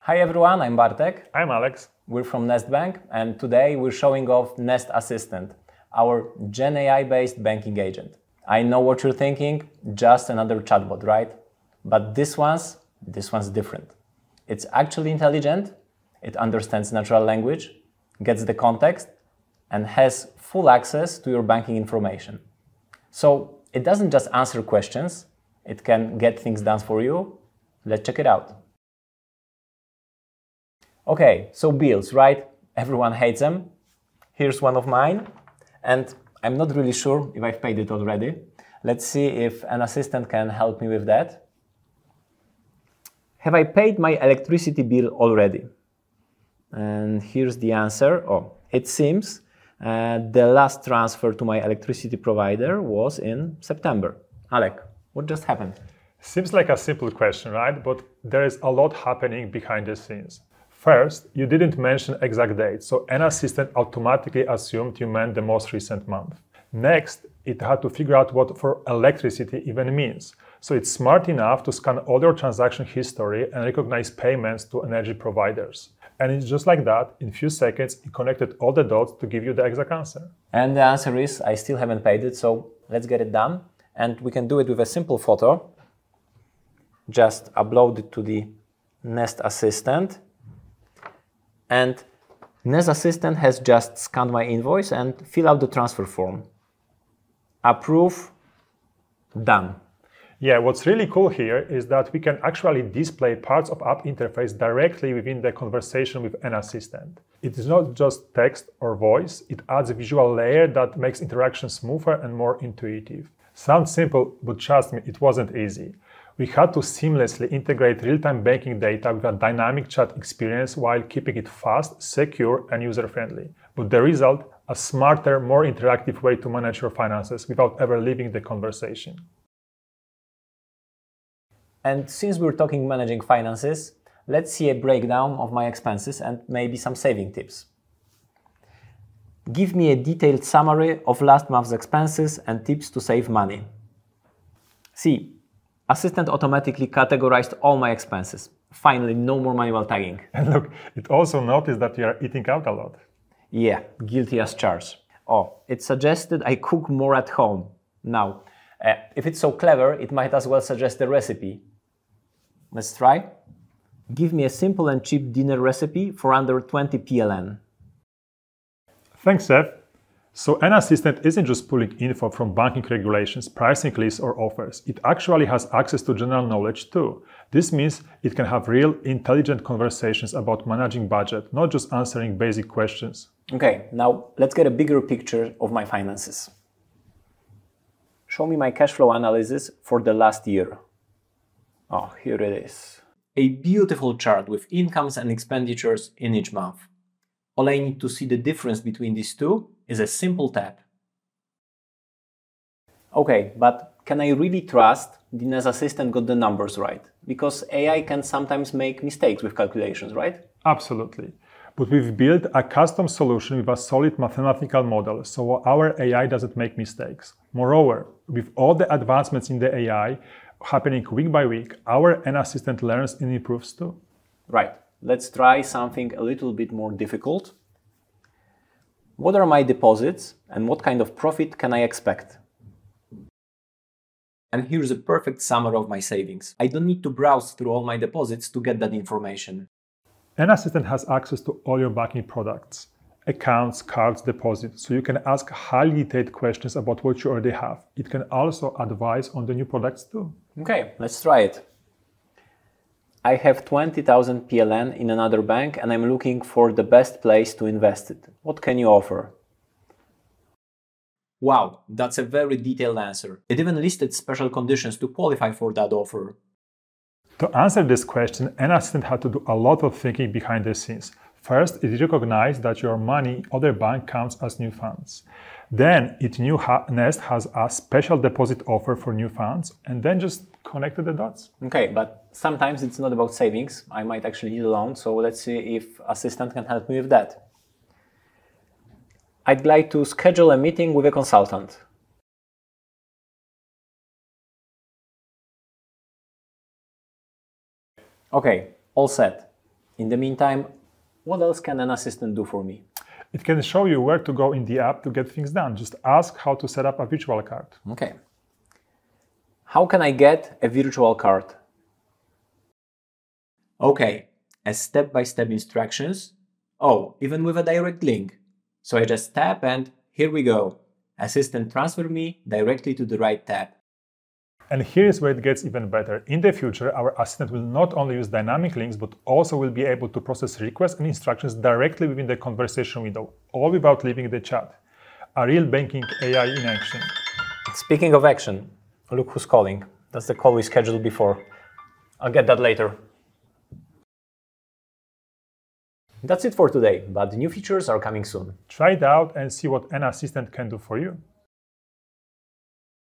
Hi everyone, I'm Bartek. I'm Alex. We're from Nest Bank, and today we're showing off Nest Assistant, our Gen AI-based banking agent. I know what you're thinking, just another chatbot, right? But this one's different. It's actually intelligent, it understands natural language, gets the context, and has full access to your banking information. So it doesn't just answer questions, it can get things done for you. Let's check it out. Okay, so bills, right? Everyone hates them. Here's one of mine, and I'm not really sure if I've paid it already. Let's see if an assistant can help me with that. Have I paid my electricity bill already? And here's the answer. Oh, it seems the last transfer to my electricity provider was in September. Alec, what just happened? Seems like a simple question, right? But there is a lot happening behind the scenes. First, you didn't mention exact date, so an assistant automatically assumed you meant the most recent month. Next, it had to figure out what for electricity even means. So it's smart enough to scan all your transaction history and recognize payments to energy providers. And it's just like that, in a few seconds, it connected all the dots to give you the exact answer. And the answer is, I still haven't paid it, so let's get it done. And we can do it with a simple photo. Just upload it to the Nest Assistant. And Nest Assistant has just scanned my invoice and fill out the transfer form. Approve, done. Yeah, what's really cool here is that we can actually display parts of app interface directly within the conversation with an assistant. It is not just text or voice, it adds a visual layer that makes interaction smoother and more intuitive. Sounds simple, but trust me, it wasn't easy. We had to seamlessly integrate real-time banking data with a dynamic chat experience while keeping it fast, secure, and user-friendly. But the result, a smarter, more interactive way to manage your finances without ever leaving the conversation. And since we're talking managing finances, let's see a breakdown of my expenses and maybe some saving tips. Give me a detailed summary of last month's expenses and tips to save money. See, Assistant automatically categorized all my expenses. Finally, no more manual tagging. And look, it also noticed that you are eating out a lot. Yeah, guilty as charged. Oh, it suggested I cook more at home. Now, if it's so clever, it might as well suggest a recipe. Let's try. Give me a simple and cheap dinner recipe for under 20 PLN. Thanks, Seth. So an assistant isn't just pulling info from banking regulations, pricing lists, or offers. It actually has access to general knowledge too. This means it can have real, intelligent conversations about managing budget, not just answering basic questions. Okay, now let's get a bigger picture of my finances. Show me my cash flow analysis for the last year. Oh, here it is. A beautiful chart with incomes and expenditures in each month. All I need to see the difference between these two is a simple tap. Okay, but can I really trust the Nest Assistant got the numbers right? Because AI can sometimes make mistakes with calculations, right? Absolutely. But we've built a custom solution with a solid mathematical model, so our AI doesn't make mistakes. Moreover, with all the advancements in the AI happening week by week, our Assistant learns and improves too. Right. Let's try something a little bit more difficult. What are my deposits and what kind of profit can I expect? And here's a perfect summary of my savings. I don't need to browse through all my deposits to get that information. An assistant has access to all your banking products, accounts, cards, deposits, so you can ask highly detailed questions about what you already have. It can also advise on the new products too. Okay, let's try it. I have 20,000 PLN in another bank and I'm looking for the best place to invest it. What can you offer? Wow, that's a very detailed answer. It even listed special conditions to qualify for that offer. To answer this question, an assistant had to do a lot of thinking behind the scenes. First, it recognized that your money in other bank counts as new funds. Then it knew Nest has a special deposit offer for new funds, and then just connected the dots. Okay, but sometimes it's not about savings. I might actually need a loan, so let's see if Assistant can help me with that. I'd like to schedule a meeting with a consultant. Okay, all set. In the meantime, what else can an assistant do for me? It can show you where to go in the app to get things done. Just ask how to set up a virtual card. Okay. How can I get a virtual card? Okay, as step-by-step instructions. Oh, even with a direct link. So I just tap and here we go. Assistant transfer me directly to the right tab. And here's where it gets even better. In the future, our assistant will not only use dynamic links, but also will be able to process requests and instructions directly within the conversation window, all without leaving the chat. A real banking AI in action. Speaking of action, look who's calling. That's the call we scheduled before. I'll get that later. That's it for today, but new features are coming soon. Try it out and see what an assistant can do for you.